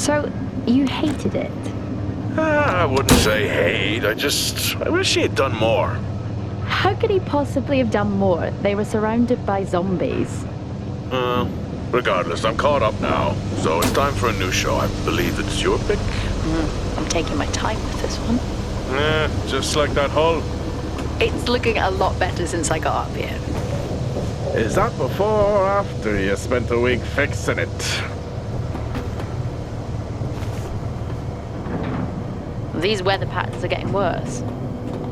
So, you hated it? I wouldn't say hate, I wish he had done more. How could he possibly have done more? They were surrounded by zombies. Regardless, I'm caught up now, so it's time for a new show. I believe it's your pick. I'm taking my time with this one. Just like that hull. It's looking a lot better since I got up here. Is that before or after you spent a week fixing it? These weather patterns are getting worse.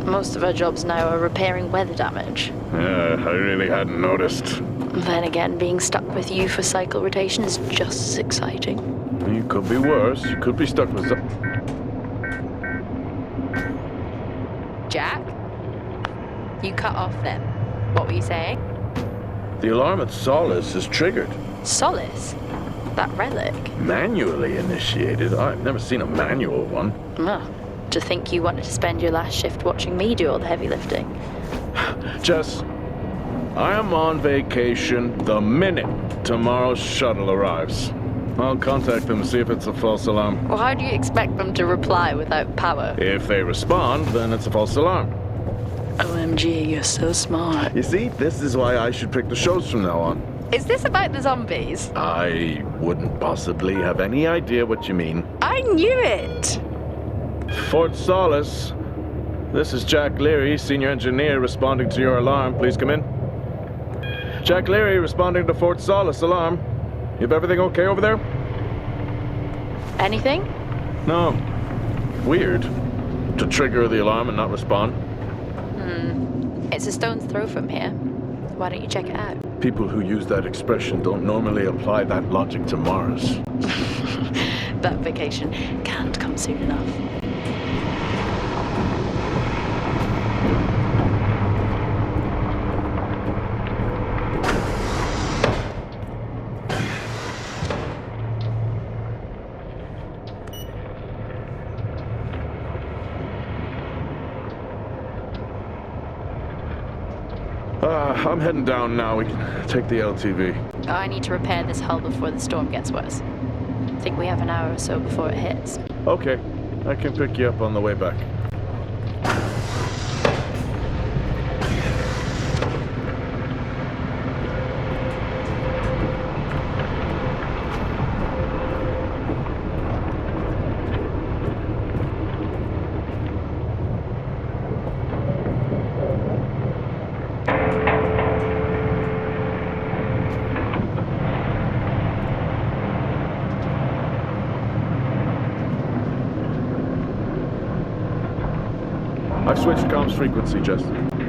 Most of our jobs now are repairing weather damage. Yeah, I really hadn't noticed. Then again, being stuck with you for cycle rotation is just as exciting. You could be worse. You could be stuck with Jack? You cut off then. What were you saying? The alarm at Solis is triggered. Solis? That relic? Manually initiated? I've never seen a manual one. To think you wanted to spend your last shift watching me do all the heavy lifting. Jess, I am on vacation the minute tomorrow's shuttle arrives. I'll contact them and see if it's a false alarm. Well, how do you expect them to reply without power? If they respond, then it's a false alarm. OMG, you're so smart. You see, this is why I should pick the shows from now on. Is this about the zombies? I wouldn't possibly have any idea what you mean. I knew it! Fort Solis. This is Jack Leary, senior engineer, responding to your alarm. Please come in. Jack Leary, responding to Fort Solis alarm. You have everything okay over there? Anything? No. Weird. To trigger the alarm and not respond. It's a stone's throw from here. Why don't you check it out? People who use that expression don't normally apply that logic to Mars. That vacation can't come soon enough. I'm heading down now. We can take the LTV. I need to repair this hull before the storm gets worse. I think we have an hour or so before it hits. Okay. I can pick you up on the way back. I've switched comms frequency, Jess.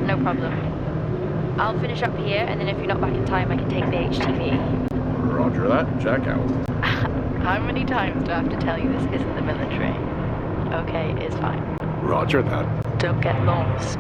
No problem. I'll finish up here, and then if you're not back in time, I can take the HTV. Roger that. Jack out. How many times do I have to tell you this isn't the military? Okay, it's fine. Roger that. Don't get lost.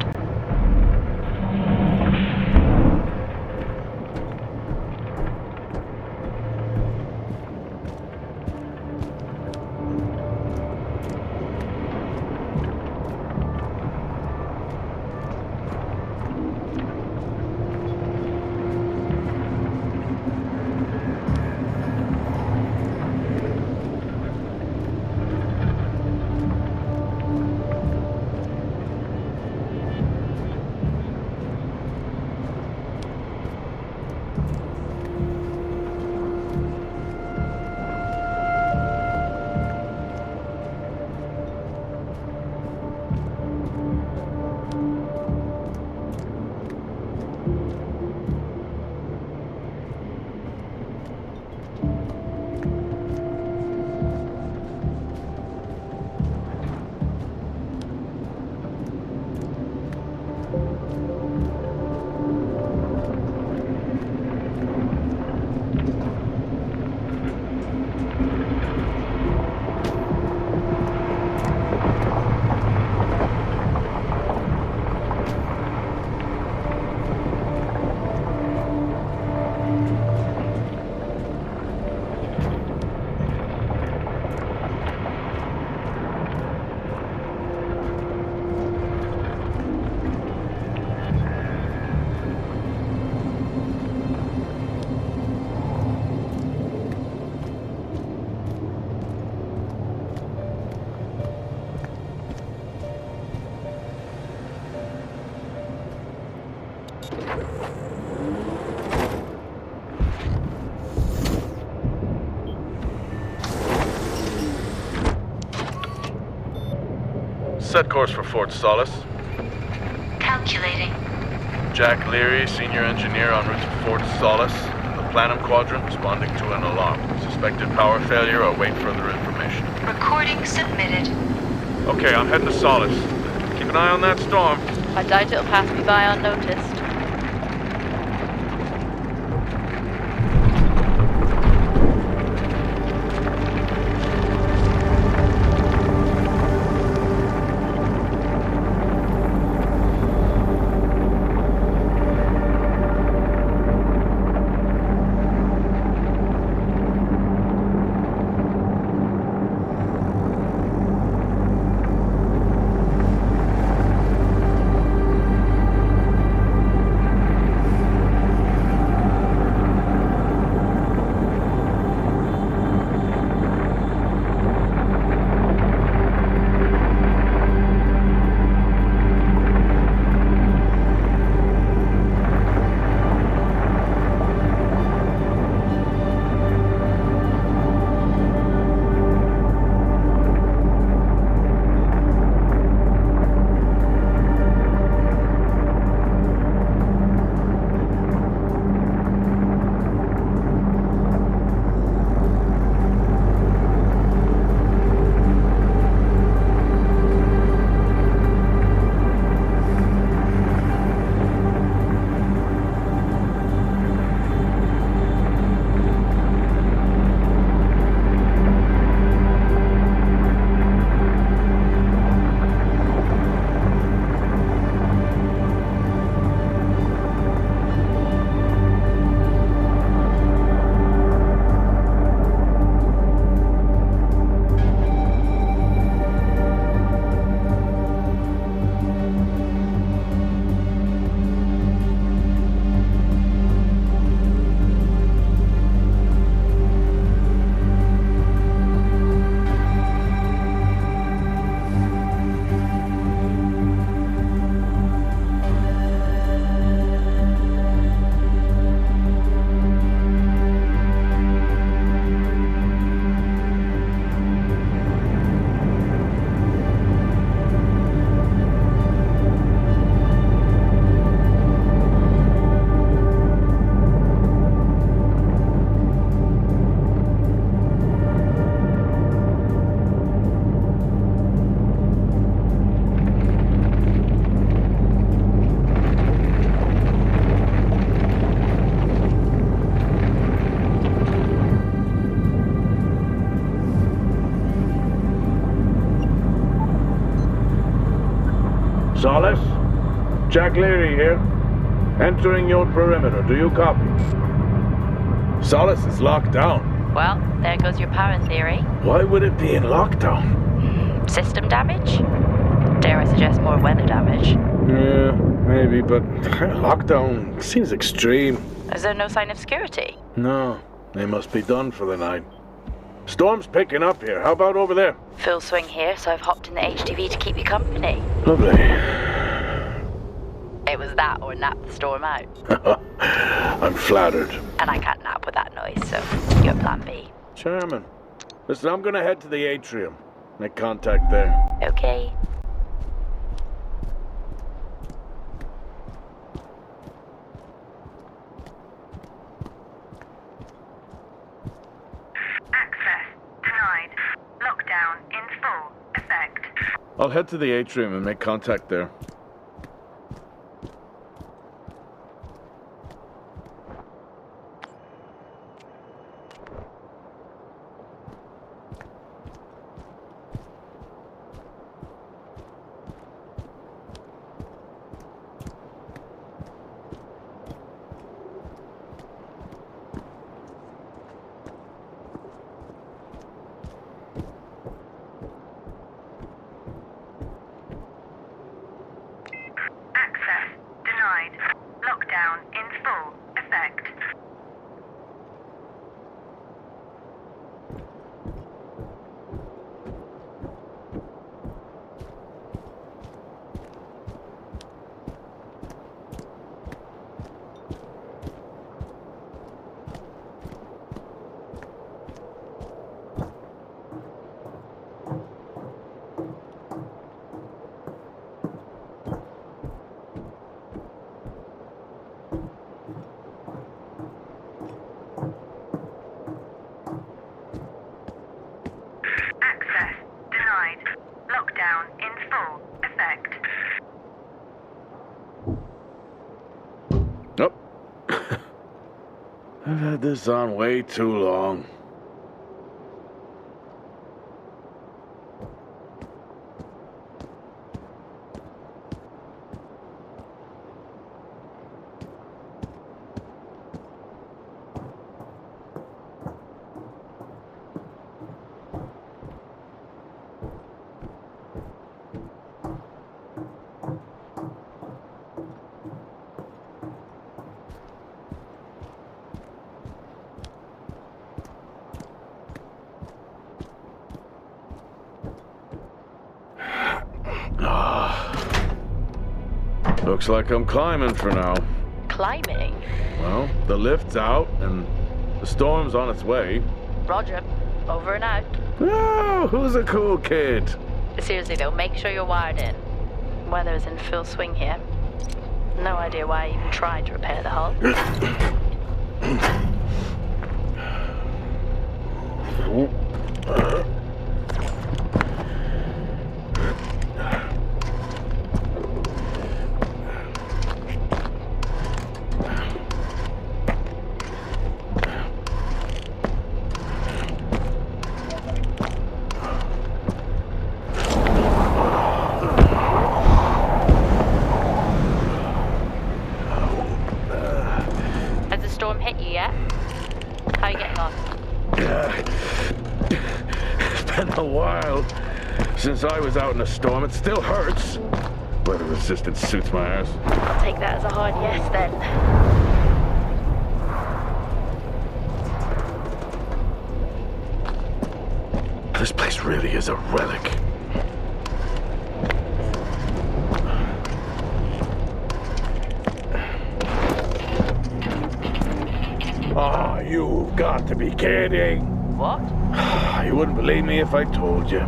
Set course for Fort Solis. Calculating. Jack Leary, senior engineer en route to Fort Solis. The Planum Quadrant responding to an alarm. Suspected power failure. Await further information. Recording submitted. Okay, I'm heading to Solis. Keep an eye on that storm. I doubt it'll pass me by unnoticed. Solis? Jack Leary here. Entering your perimeter. Do you copy? Solis is locked down. Well, there goes your power theory. Why would it be in lockdown? System damage? Dare I suggest more weather damage? Yeah, maybe, but lockdown seems extreme. Is there no sign of security? No, they must be done for the night. Storm's picking up here. How about over there? Full swing here, so I've hopped in the HTV to keep you company. Lovely. It was that or nap the storm out. I'm flattered. And I can't nap with that noise, so your plan B. Chairman. Listen, I'm gonna head to the atrium. Make contact there. Okay. Access denied. Lockdown in full effect. I'll head to the atrium and make contact there. full effect. Nope. I've had this on way too long. Looks like I'm climbing for now. Climbing? Well, the lift's out and the storm's on its way. Roger. Over and out. Oh, who's a cool kid? Seriously though, make sure you're wired in. Weather is in full swing here. No idea why I even tried to repair the hull. Hit you yet? How are you getting on? It's been a while since I was out in a storm. It still hurts. Weather resistance suits my ass. I'll take that as a hard yes then. This place really is a relic. Ah, you've got to be kidding. What? You wouldn't believe me if I told you.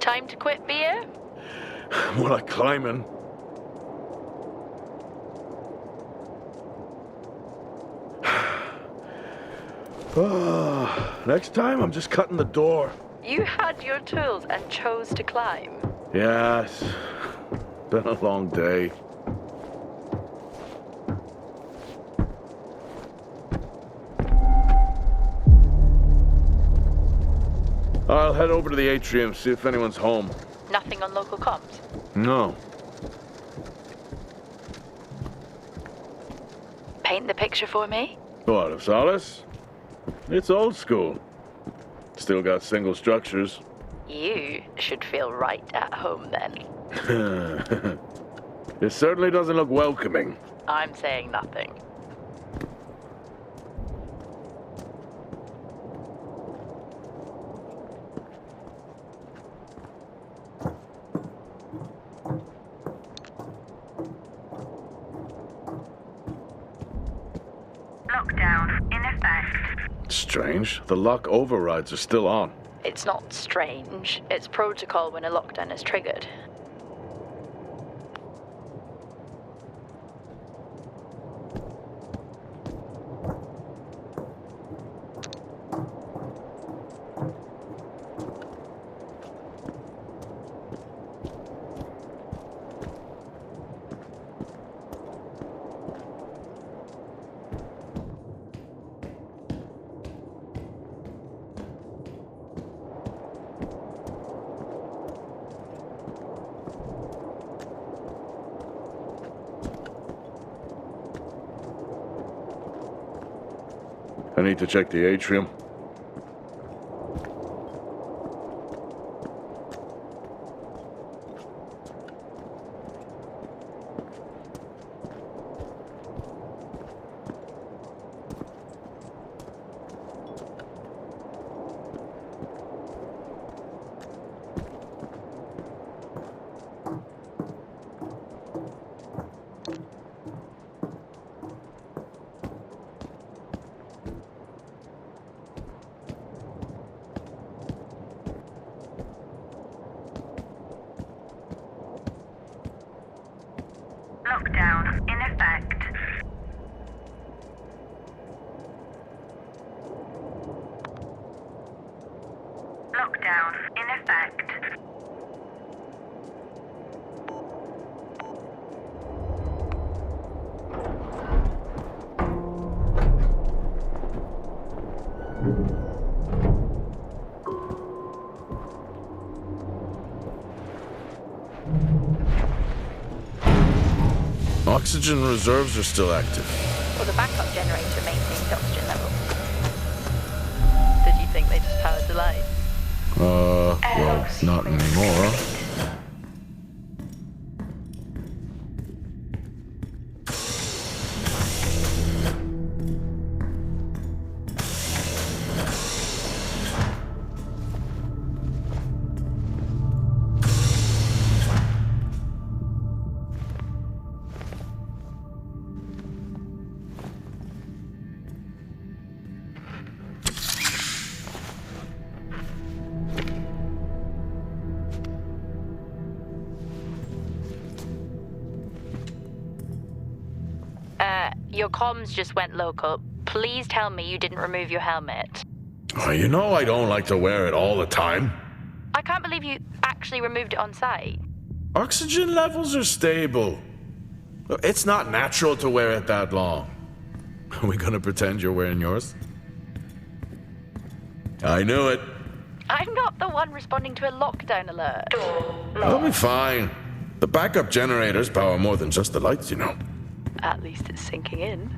Time to quit beer? More like climbing. Next time, I'm just cutting the door. You had your tools and chose to climb. Yes. Been a long day. I'll head over to the atrium, see if anyone's home. Nothing on local comms? No. Paint the picture for me? What, of Solis? It's old school. Still got single structures. You should feel right at home then. It certainly doesn't look welcoming. I'm saying nothing. Lockdown in effect. Strange. The lock overrides are still on. It's not strange. It's protocol when a lockdown is triggered. I need to check the atrium. Lockdown in effect. Lockdown in effect. Oxygen reserves are still active. Well, the backup generator maintains oxygen level. Did you think they just powered the light? Well, not anymore. Your comms just went local. Please tell me you didn't remove your helmet. Oh, you know I don't like to wear it all the time. I can't believe you actually removed it on site. Oxygen levels are stable. It's not natural to wear it that long. Are we gonna pretend you're wearing yours? I knew it. I'm not the one responding to a lockdown alert. I'll be fine. The backup generators power more than just the lights, you know. At least it's sinking in.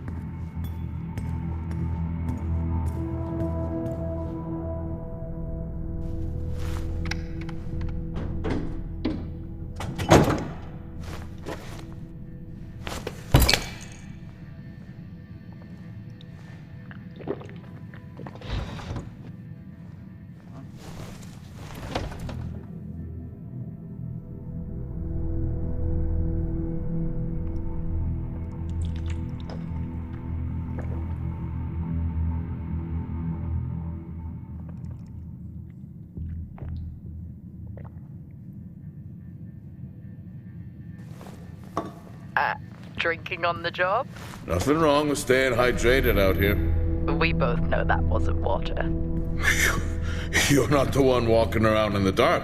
Drinking on the job? Nothing wrong with staying hydrated out here. We both know that wasn't water. You're not the one walking around in the dark.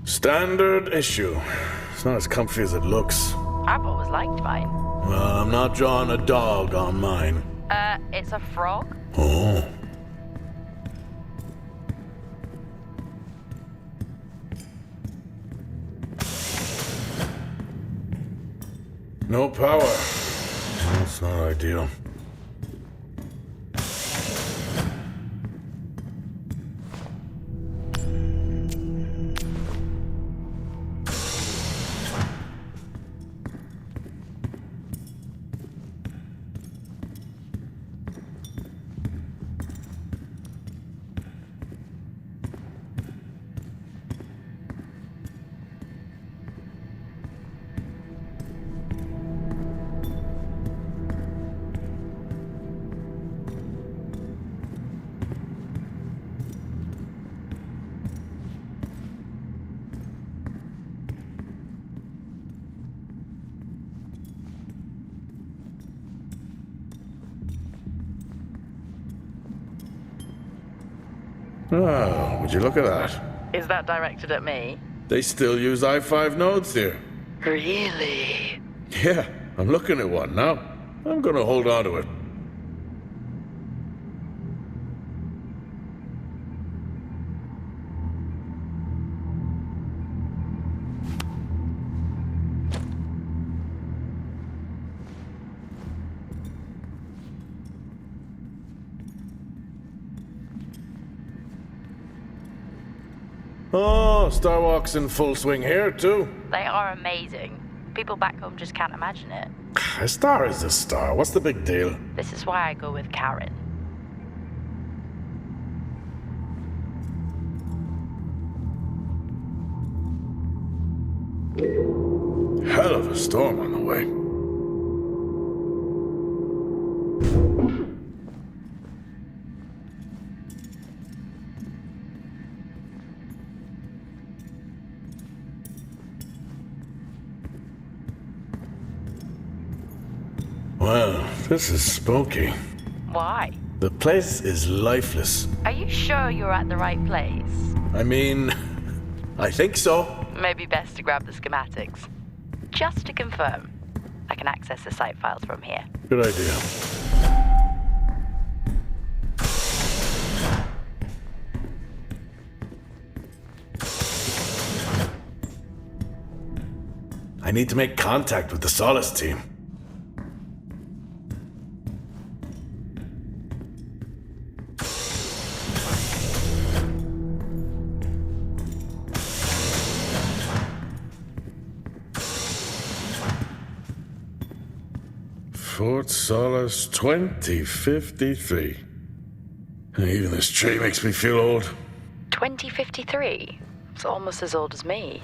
Standard issue. It's not as comfy as it looks. I've always liked mine. Well, I'm not drawing a dog on mine. It's a frog? Oh. No power. That's not ideal. Oh, would you look at that? Is that directed at me? They still use i5 nodes here. Really? Yeah, I'm looking at one now. I'm gonna hold on to it. Oh, Star Walk's in full swing here, too. They are amazing. People back home just can't imagine it. A star is a star. What's the big deal? This is why I go with Karen. Hell of a storm on the way. Well, this is spooky. Why? The place is lifeless. Are you sure you're at the right place? I mean, I think so. Maybe best to grab the schematics. Just to confirm, I can access the site files from here. Good idea. I need to make contact with the Solis team. Fort Solis 2053. Even this tree makes me feel old. 2053? It's almost as old as me.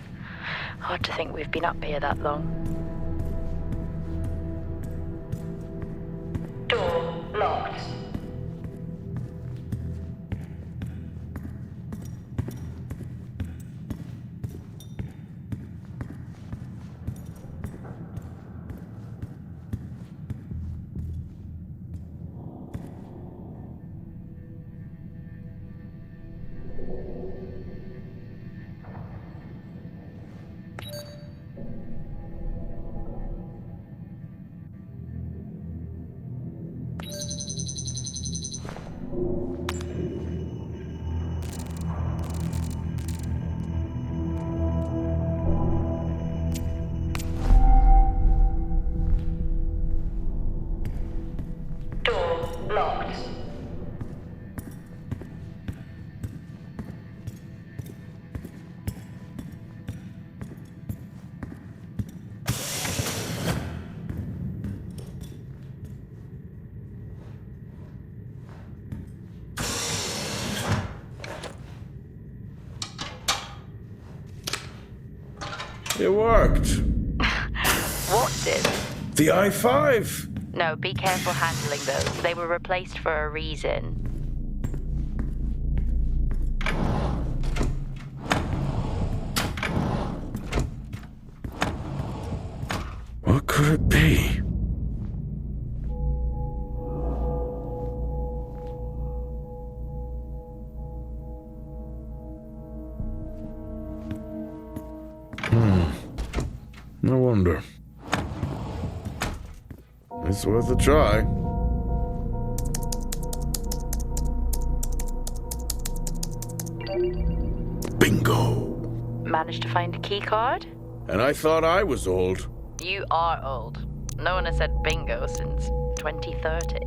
Hard to think we've been up here that long. Door locked. Locked. It worked. What did? The i5. No, be careful handling those. They were replaced for a reason. What could it be? No wonder. It's worth a try. Bingo! Managed to find a key card? And I thought I was old. You are old. No one has said bingo since 2030.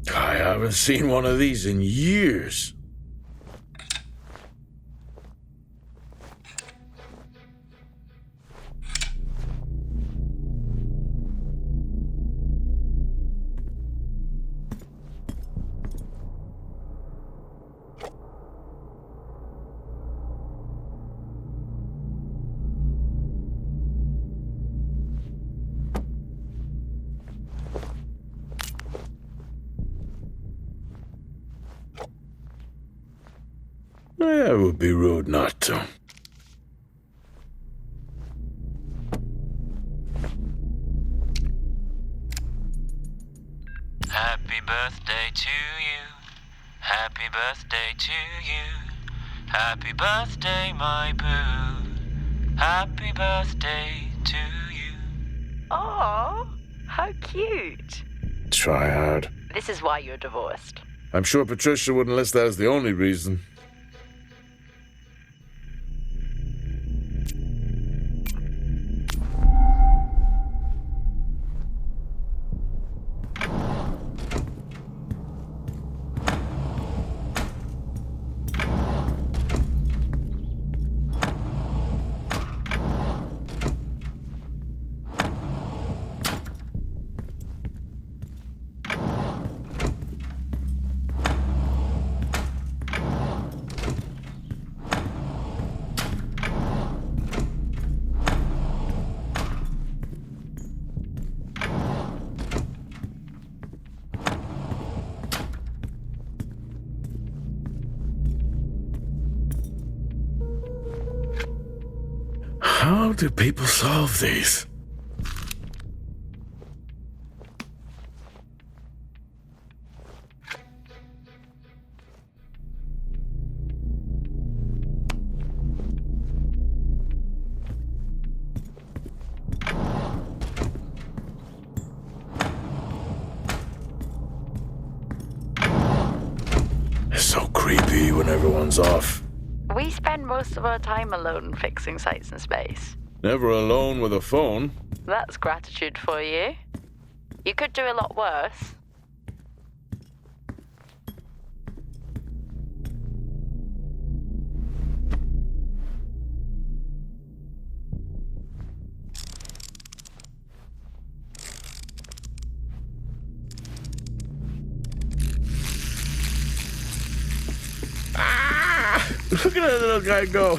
I haven't seen one of these in years. It would be rude not to. Happy birthday to you. Happy birthday to you. Happy birthday, my boo. Happy birthday to you. Oh, how cute. Try hard. This is why you're divorced. I'm sure Patricia wouldn't list that as the only reason. How do people solve these? It's so creepy when everyone's off. We spend most of our time alone fixing sights in space. Never alone with a phone. That's gratitude for you. You could do a lot worse. Look at that little guy go.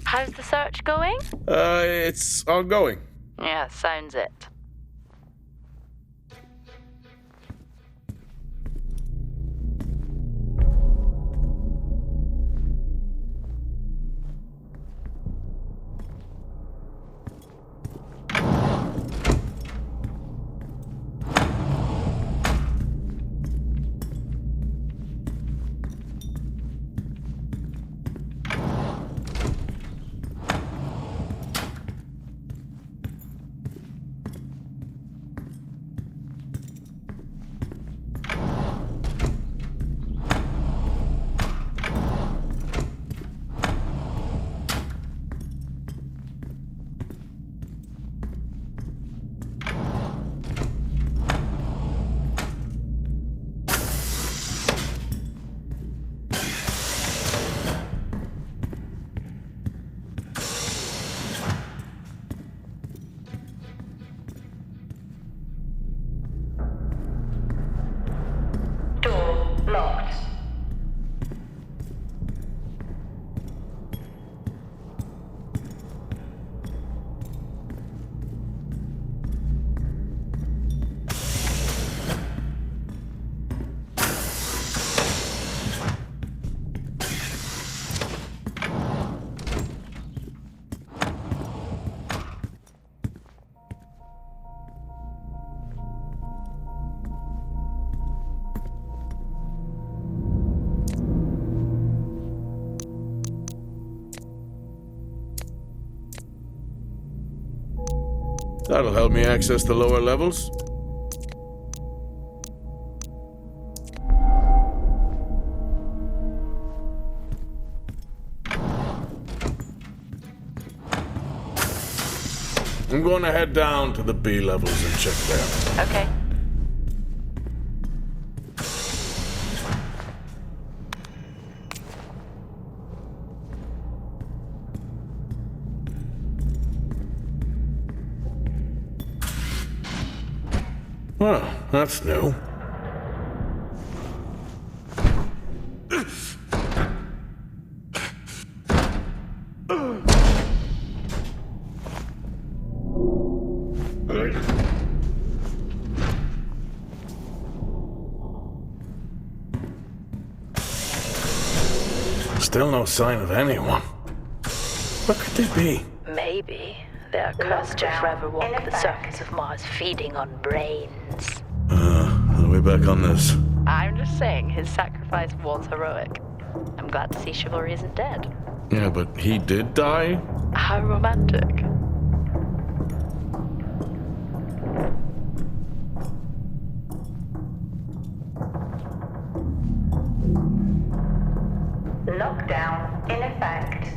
How's the search going? It's ongoing. Yeah, sounds it. Door locked. That'll help me access the lower levels. I'm going to head down to the B levels and check there. Okay. Well, that's new. Still no sign of anyone. What could they be? Maybe they're cursed to forever walk the surface of Mars feeding on brains. Are we back on this? I'm just saying his sacrifice was heroic. I'm I'm glad to see chivalry isn't dead. Yeah, but he did die? How romantic. Lockdown in effect.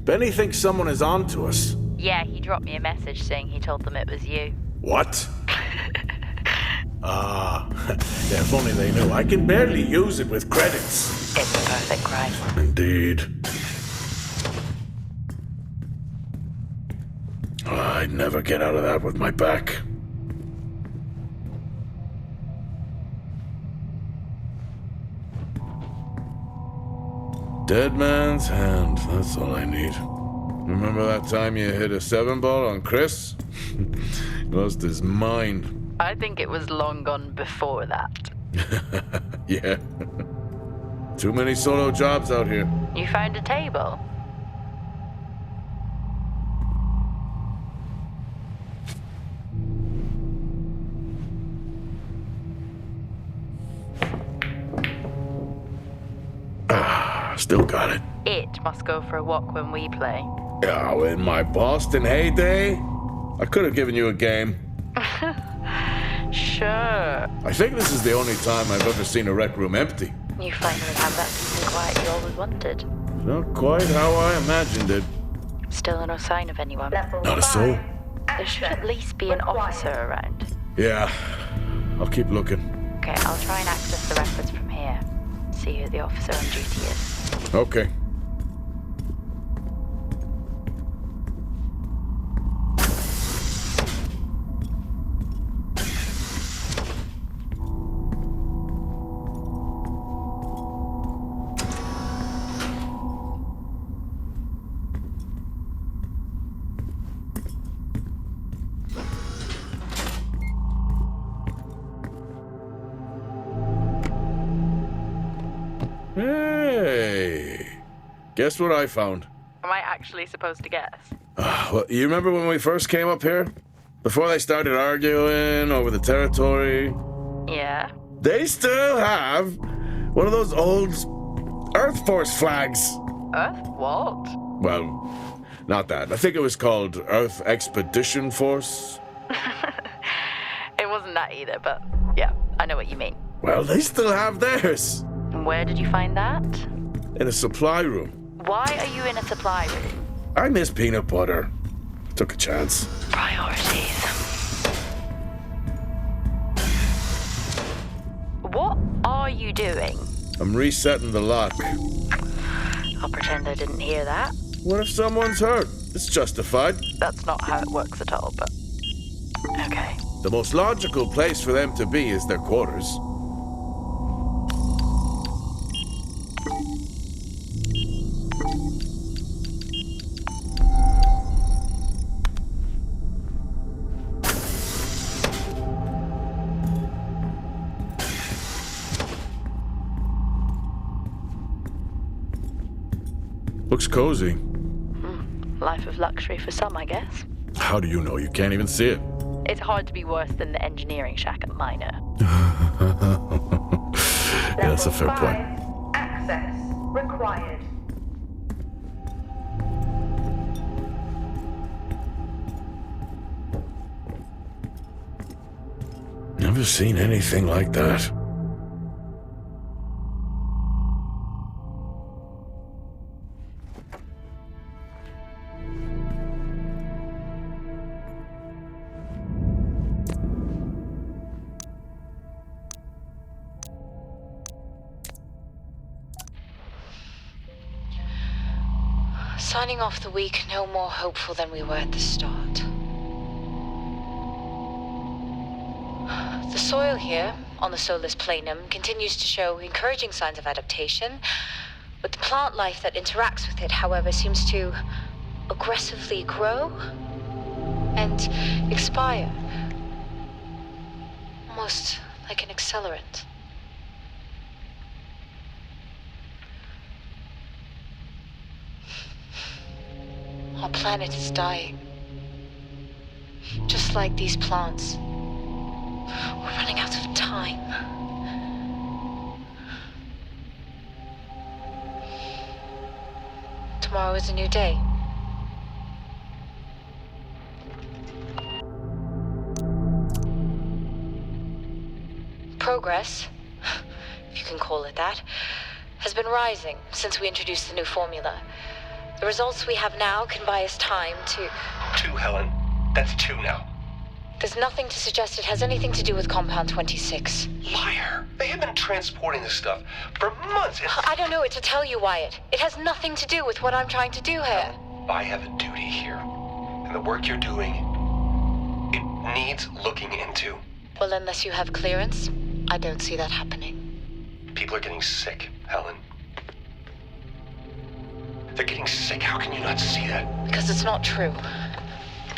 Benny thinks someone is on to us. Yeah, he dropped me a message saying he told them it was you. What? Ah, yeah, if only they knew. I can barely use it with credits. It's a perfect crime. Indeed. I'd never get out of that with my back. Dead man's hand, that's all I need. Remember that time you hit a 7-ball on Chris? Lost his mind. I think it was long gone before that. Yeah. Too many solo jobs out here. You found a table? Still got it. It must go for a walk when we play. Oh, in my Boston heyday, I could have given you a game. Sure. I think this is the only time I've ever seen a rec room empty. You finally have that peace and quiet you always wanted. Not quite how I imagined it. Still no sign of anyone. Level Not a 5. soul. There should at least be an Required. officer around. Yeah, I'll keep looking. Okay, I'll try and access the records from here. See who the officer on duty is. Okay. Hey, guess what I found? Am I actually supposed to guess? Well, you remember when we first came up here? Before they started arguing over the territory? Yeah? They still have one of those old Earth Force flags. Earth? What? Well, not that. I think it was called Earth Expedition Force. It wasn't that either, but yeah, I know what you mean. Well, they still have theirs. And where did you find that? In a supply room. Why are you in a supply room? I miss peanut butter. Took a chance. Priorities. What are you doing? I'm resetting the lock. I'll pretend I didn't hear that. What if someone's hurt? It's justified. That's not how it works at all, but... Okay. The most logical place for them to be is their quarters. Looks cozy. Life of luxury for some, I guess. How do you know? You can't even see it. It's hard to be worse than the engineering shack at Minor. Yeah, that's a fair Level point. 5. Access required. Never seen anything like that. Signing off the week no more hopeful than we were at the start. The soil here, on the Solis Planum, continues to show encouraging signs of adaptation, but the plant life that interacts with it, however, seems to aggressively grow and expire. Almost like an accelerant. Our planet is dying. Just like these plants. We're running out of time. Tomorrow is a new day. Progress, if you can call it that, has been rising since we introduced the new formula. The results we have now can buy us time to... 2, Helen. That's 2 now. There's nothing to suggest it has anything to do with Compound 26. Liar. They have been transporting this stuff for months. I don't know what to tell you, Wyatt. It has nothing to do with what I'm trying to do here. I have a duty here. And the work you're doing, it needs looking into. Well, unless you have clearance, I don't see that happening. People are getting sick, Helen. They're getting sick. How can you not see that? Because it's not true.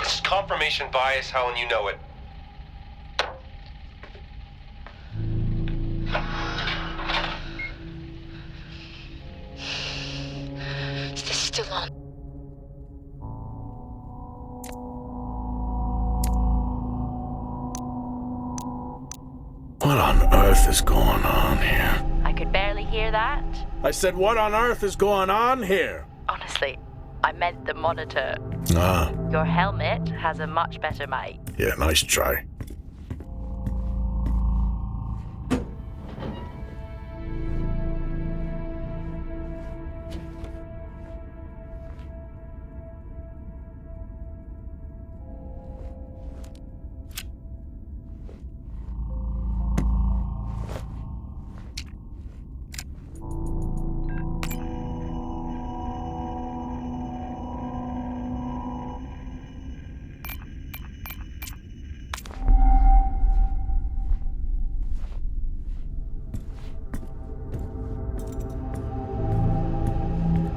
It's confirmation bias, Helen. You know it. Is this still on? What on earth is going on here? I could barely hear that. I said, what on earth is going on here? Honestly, I meant the monitor. Ah, Your helmet has a much better mic. yeah, nice try.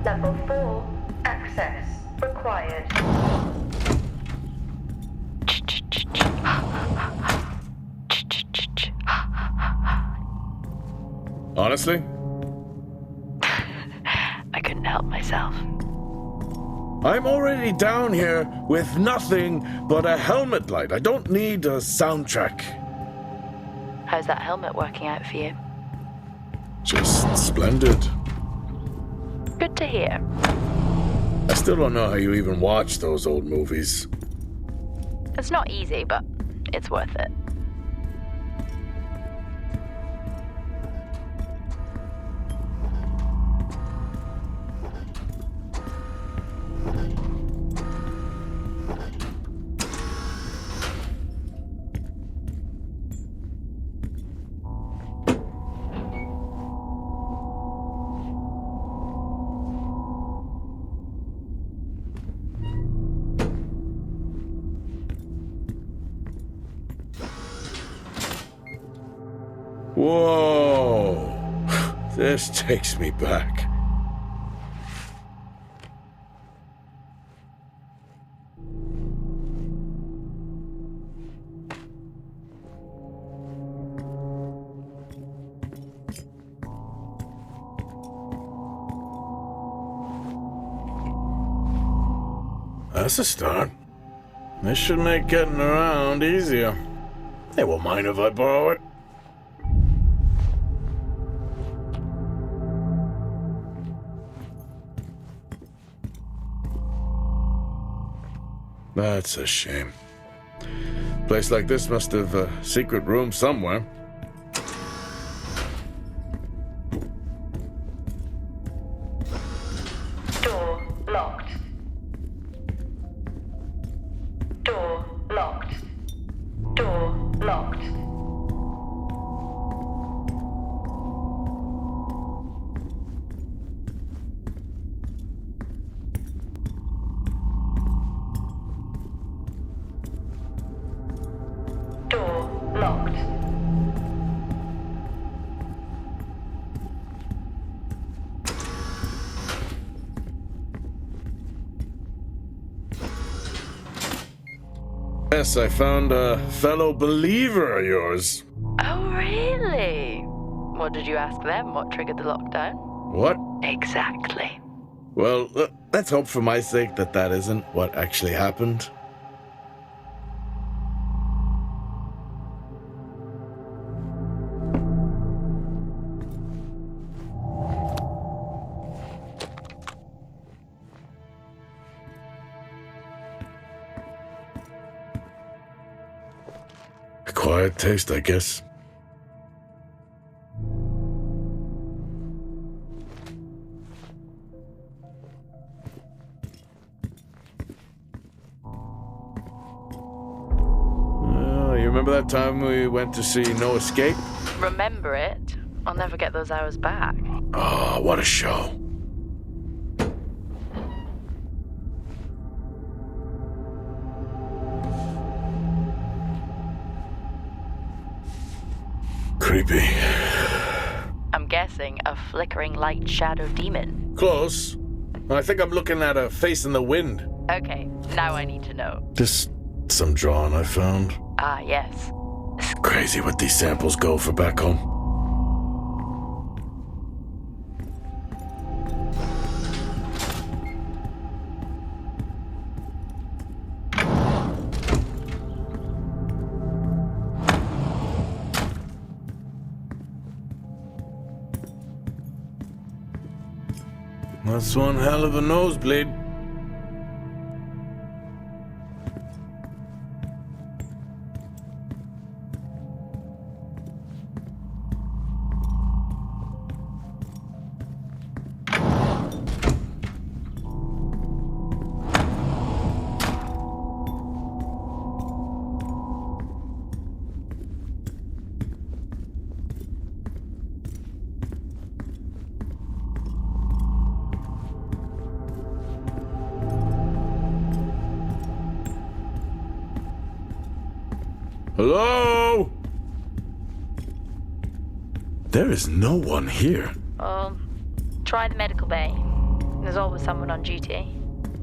Level 4. Access required. Honestly? I couldn't help myself. I'm already down here with nothing but a helmet light. I don't need a soundtrack. How's that helmet working out for you? Just splendid. Good to hear. I still don't know how you even watch those old movies. It's not easy, but it's worth it. Whoa! This takes me back. That's a start. This should make getting around easier. They won't mind if I borrow it. That's a shame. Place like this must have a secret room somewhere. Door locked. Door locked. Door locked. Door locked. Yes, I found a fellow believer of yours. Oh, really? What did you ask them? What triggered the lockdown? What? Exactly. Well, let's hope for my sake that that isn't what actually happened. Quiet taste, I guess. You remember that time we went to see No Escape? Remember it? I'll never get those hours back. Oh, what a show. Creepy. I'm guessing a flickering light shadow demon. Close. I think I'm looking at a face in the wind. Okay, now I need to know. Just some drawing I found. Ah, yes. Crazy what these samples go for back home. That's one hell of a nosebleed. Hello? There is no one here. Try the medical bay. There's always someone on duty.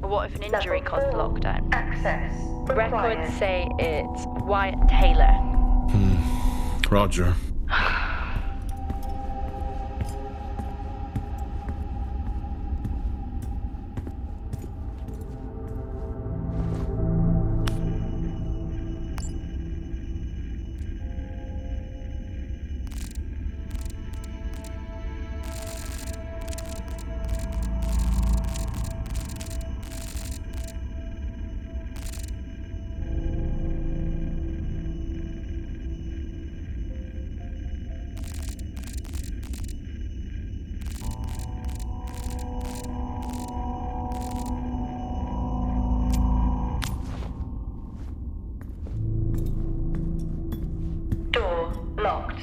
But what if an injury caused the lockdown? Access Records required. say it's Wyatt Taylor. Roger. Door locked.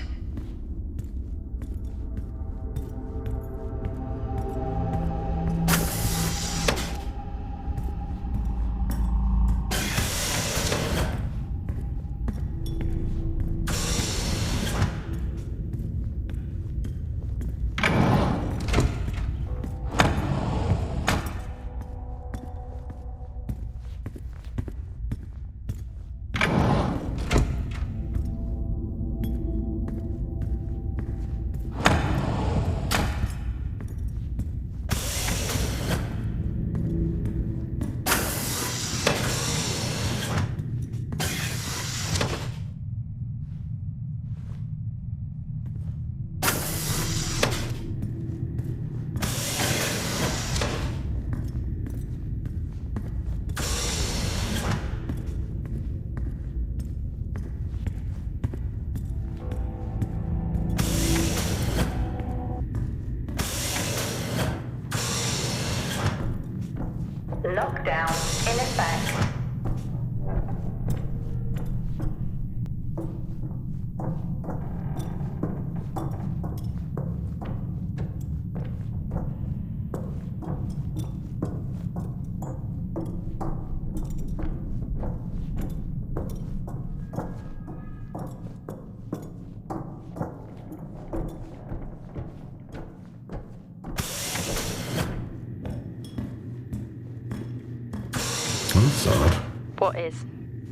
odd. What is?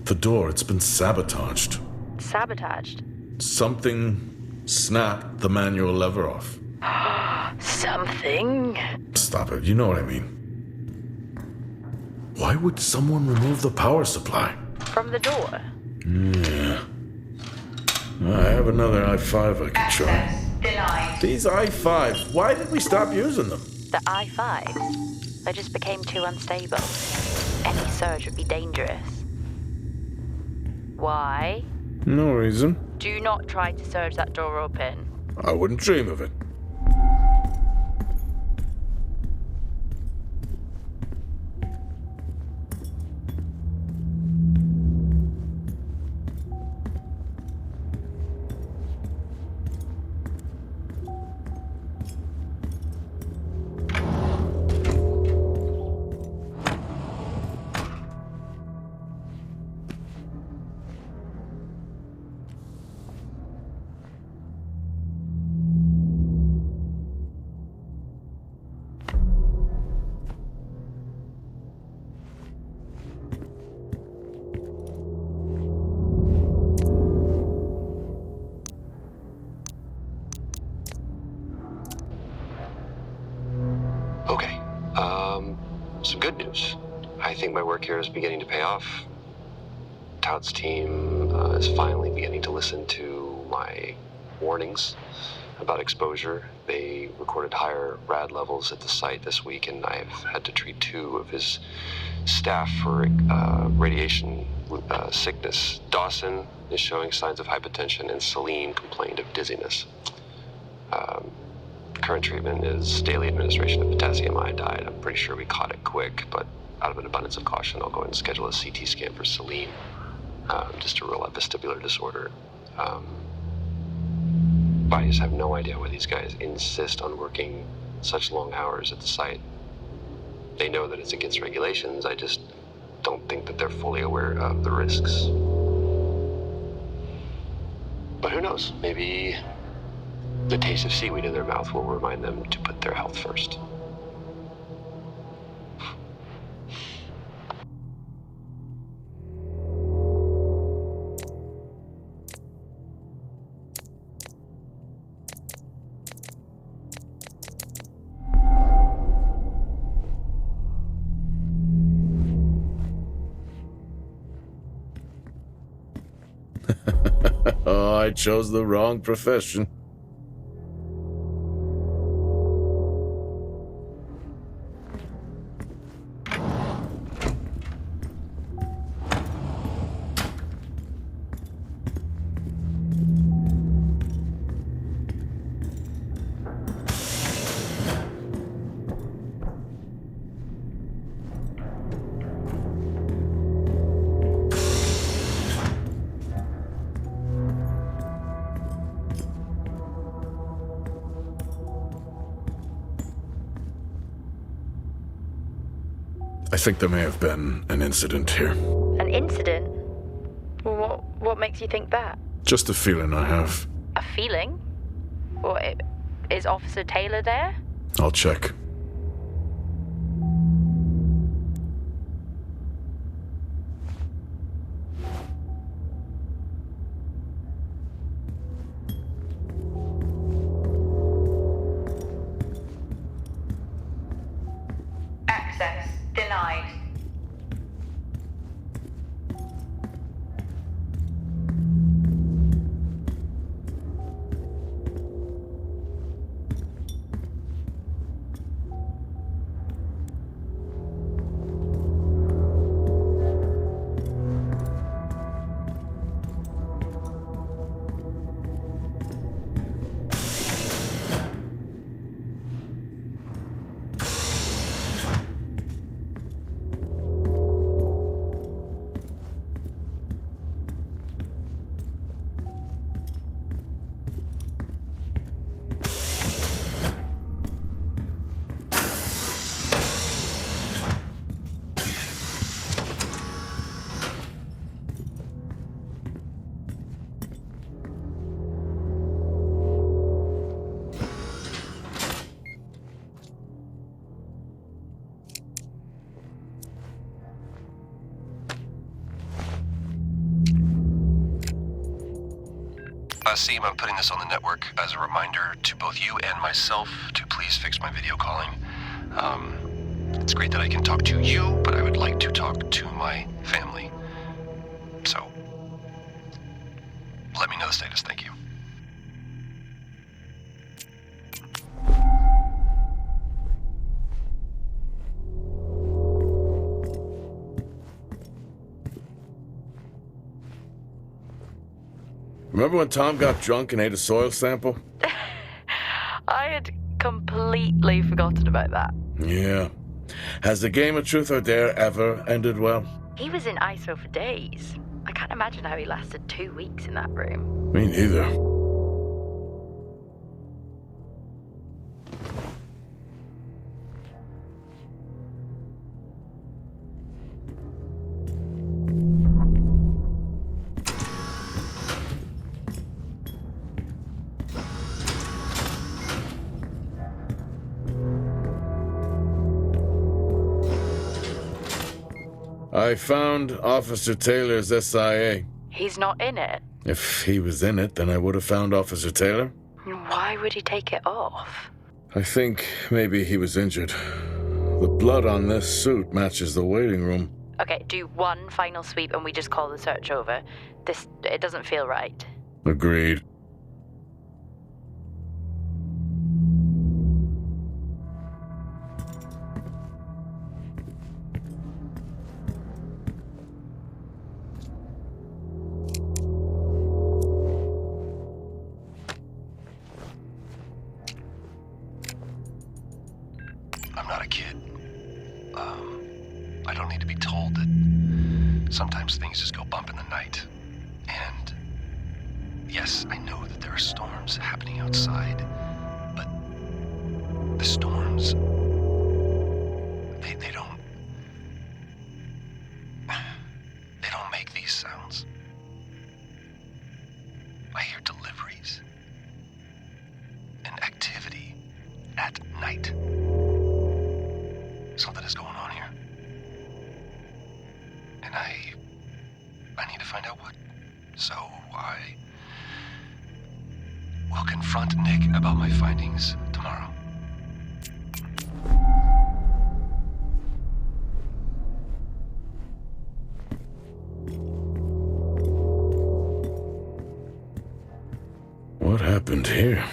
The door, it's been sabotaged. Sabotaged? Something snapped the manual lever off. Something? Stop it, you know what I mean. Why would someone remove the power supply? From the door? Yeah. I have another i5 I can try. Access denied. These i5s, why did we stop using them? The i5s? They just became too unstable. Any surge would be dangerous. Why? No reason. Do not try to surge that door open. I wouldn't dream of it. Okay, some good news. I think my work here is beginning to pay off. Todd's team is finally beginning to listen to my warnings about exposure. They recorded higher rad levels at the site this week, and I've had to treat 2 of his staff for radiation sickness. Dawson is showing signs of hypotension, and Celine complained of dizziness. Current treatment is daily administration of potassium iodide. I'm pretty sure we caught it quick, but out of an abundance of caution, I'll go ahead and schedule a CT scan for Celine, just to rule out vestibular disorder. But I just have no idea why these guys insist on working such long hours at the site. They know that it's against regulations. I just don't think that they're fully aware of the risks. But who knows? Maybe the taste of seaweed in their mouth will remind them to put their health first. Oh, I chose the wrong profession. I think there may have been an incident here. An incident? What makes you think that? Just a feeling I have. A feeling? What, is Officer Taylor there? I'll check. Access denied. Seem, I'm putting this on the network as a reminder to both you and myself to please fix my video calling. It's great that I can talk to you, but I would like to talk to my family. So, let me know the status. Thank you. Remember when Tom got drunk and ate a soil sample? I had completely forgotten about that. Yeah. Has the game of Truth or Dare ever ended well? He was in ISO for days. I can't imagine how he lasted 2 weeks in that room. Me neither. I found Officer Taylor's SIA. He's not in it. If he was in it, then I would have found Officer Taylor. Why would he take it off? I think maybe he was injured. The blood on this suit matches the waiting room. Okay, do one final sweep and we just call the search over. It doesn't feel right. Agreed. I'm not a kid. I don't need to be told that sometimes things just go bump in the night. And yes, I know that there are storms happening outside, but the storms, they don't make these sounds. I hear deliveries and activity at night. Something is going on here. And I need to find out what. So I will confront Nick about my findings tomorrow. What happened here?